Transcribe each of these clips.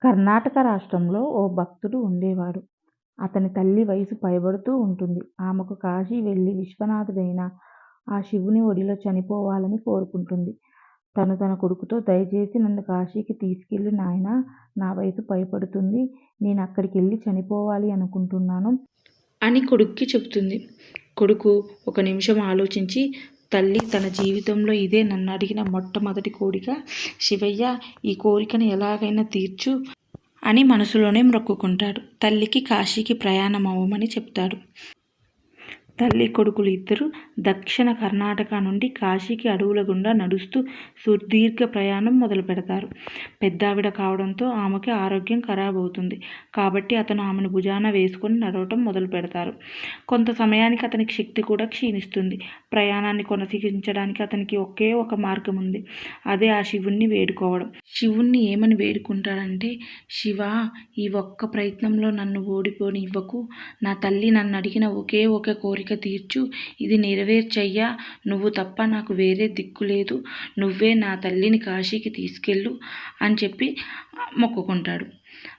కర్ణాటక రాష్ట్రంలో ఓ భక్తుడు ఉండేవాడు. అతని తల్లి వయసు పైబడుతూ ఉంటుంది. ఆమెకు కాశీ వెళ్లి విశ్వనాథుడైన ఆ శివుని ఒడిలో చనిపోవాలని కోరుకుంటుంది. తన కొడుకుతో దయచేసి నన్ను కాశీకి తీసుకెళ్లు నాయనా, నా వయసు పైబడుతుంది. నేనక్కడికెళ్లి చనిపోవాలి అనుకుంటున్నాను అని కొడుక్కి చెబుతుంది. కొడుకు ఒక నిమిషం ఆలోచించి, తల్లి తన జీవితంలో ఇదే నన్నడిగిన మొట్టమొదటి కోరిక. శివయ్య, ఈ కోరికను ఎలాగైనా తీర్చు అని మనసులోనే మొక్కుకుంటాడు. తల్లికి కాశీకి ప్రయాణమవ్వమని చెప్తాడు. తల్లి కొడుకులు ఇద్దరూ దక్షిణ కర్ణాటక నుండి కాశీకి అడవుల గుండా నడుస్తూ సుదీర్ఘ ప్రయాణం మొదలు పెడతారు. పెద్దావిడ కావడంతో ఆమెకి ఆరోగ్యం ఖరాబవుతుంది. కాబట్టి అతను ఆమెను భుజాన వేసుకొని నడవటం మొదలు పెడతారు. కొంత సమయానికి అతనికి శక్తి కూడా క్షీణిస్తుంది. ప్రయాణాన్ని కొనసాగించడానికి అతనికి ఒకే ఒక మార్గం ఉంది. అదే ఆ శివుణ్ణి వేడుకోవడం. శివుణ్ణి ఏమని వేడుకుంటాడంటే, శివా, ఈ ఒక్క ప్రయత్నంలో నన్ను ఓడిపోనివ్వకు. నా తల్లి నన్ను అడిగిన ఒకే ఒక కోరిక తీర్చు. ఇది నెరవేర్చయ్యా. నువ్వు తప్ప నాకు వేరే దిక్కు లేదు. నువ్వే నా తల్లిని కాశీకి తీసుకెళ్ళు అని చెప్పి మొక్కుకుంటాడు.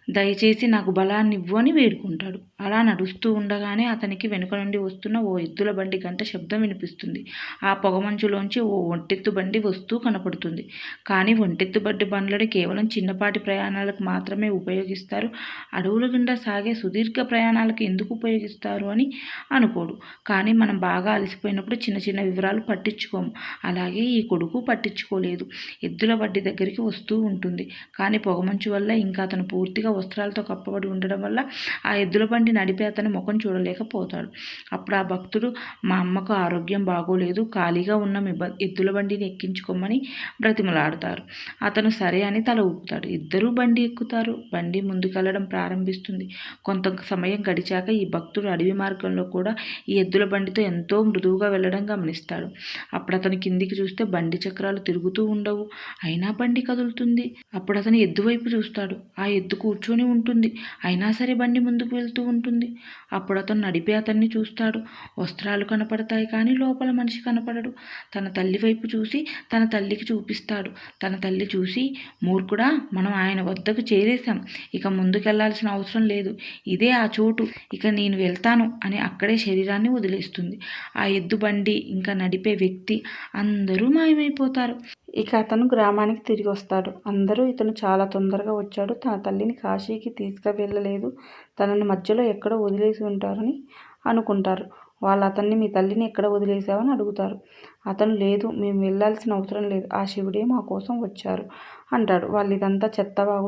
దయచేసి నాకు బలాన్నివ్వు అని వేడుకుంటాడు. అలా నడుస్తూ ఉండగానే అతనికి వెనుక నుండి వస్తున్న ఓ ఎద్దుల బండి గంట శబ్దం వినిపిస్తుంది. ఆ పొగమంచులోంచి ఓ ఒంటెత్తు బండి వస్తూ కనపడుతుంది. కానీ ఒంటెత్తు బండ్లను కేవలం చిన్నపాటి ప్రయాణాలకు మాత్రమే ఉపయోగిస్తారు. అడవుల గుండా సాగే సుదీర్ఘ ప్రయాణాలకు ఎందుకు ఉపయోగిస్తారు అని అనుకోడు. కానీ మనం బాగా అలసిపోయినప్పుడు చిన్న చిన్న వివరాలు పట్టించుకోము. అలాగే ఈ కొడుకు పట్టించుకోలేదు. ఎద్దుల బండి దగ్గరికి వస్తూ ఉంటుంది. కానీ పొగమంచు వల్ల ఇంకా అతను పూర్తిగా వస్త్రాలతో కప్పబడి ఉండడం వల్ల ఆ ఎద్దుల బండి నడిపే అతని ముఖం చూడలేకపోతాడు. అప్పుడు ఆ భక్తుడు, మా అమ్మకు ఆరోగ్యం బాగోలేదు, ఖాళీగా ఉన్న మీ ఎద్దుల బండిని ఎక్కించుకోమని బ్రతిమలాడతారు. అతను సరే అని తల ఊపుతాడు. ఇద్దరూ బండి ఎక్కుతారు. బండి ముందుకెళ్లడం ప్రారంభిస్తుంది. కొంత సమయం గడిచాక ఈ భక్తుడు అడవి మార్గంలో కూడా ఈ ఎద్దుల బండితో ఎంతో మృదువుగా వెళ్లడం గమనిస్తాడు. అప్పుడు అతను కిందికి చూస్తే బండి చక్రాలు తిరుగుతూ ఉండవు. అయినా బండి కదులుతుంది. అప్పుడు అతను ఎద్దు వైపు చూస్తాడు. ఆ ఎద్దు కూర్చొని ఉంటుంది. అయినా సరే బండి ముందుకు వెళ్తూ ఉంటుంది. అప్పుడు అతను నడిపే అతన్ని చూస్తాడు. వస్త్రాలు కనపడతాయి కానీ లోపల మనిషి కనపడడు. తన తల్లి వైపు చూసి తన తల్లికి చూపిస్తాడు. తన తల్లి చూసి, మూర్ఖుడా, మనం ఆయన వద్దకు చేరేశాం. ఇక ముందుకెళ్లాల్సిన అవసరం లేదు. ఇదే ఆ చోటు. ఇక నేను వెళ్తాను అని అక్కడే శరీరాన్ని వదిలేస్తుంది. ఆ ఎద్దు బండి ఇంకా నడిపే వ్యక్తి అందరూ మాయమైపోతారు. ఇక అతను గ్రామానికి తిరిగి వస్తాడు. అందరూ ఇతను చాలా తొందరగా వచ్చాడు, తన తల్లిని కాశీకి తీసుకువెళ్ళలేదు, తనను మధ్యలో ఎక్కడో వదిలేసి ఉంటారని అనుకుంటారు. వాళ్ళు అతన్ని, మీ తల్లిని ఎక్కడ వదిలేసావని అడుగుతారు. అతను, లేదు, మేము వెళ్ళాల్సిన అవసరం లేదు, ఆ శివుడే మా కోసం వచ్చారు అంటాడు. వాళ్ళు ఇదంతా చెత్తవాగుడు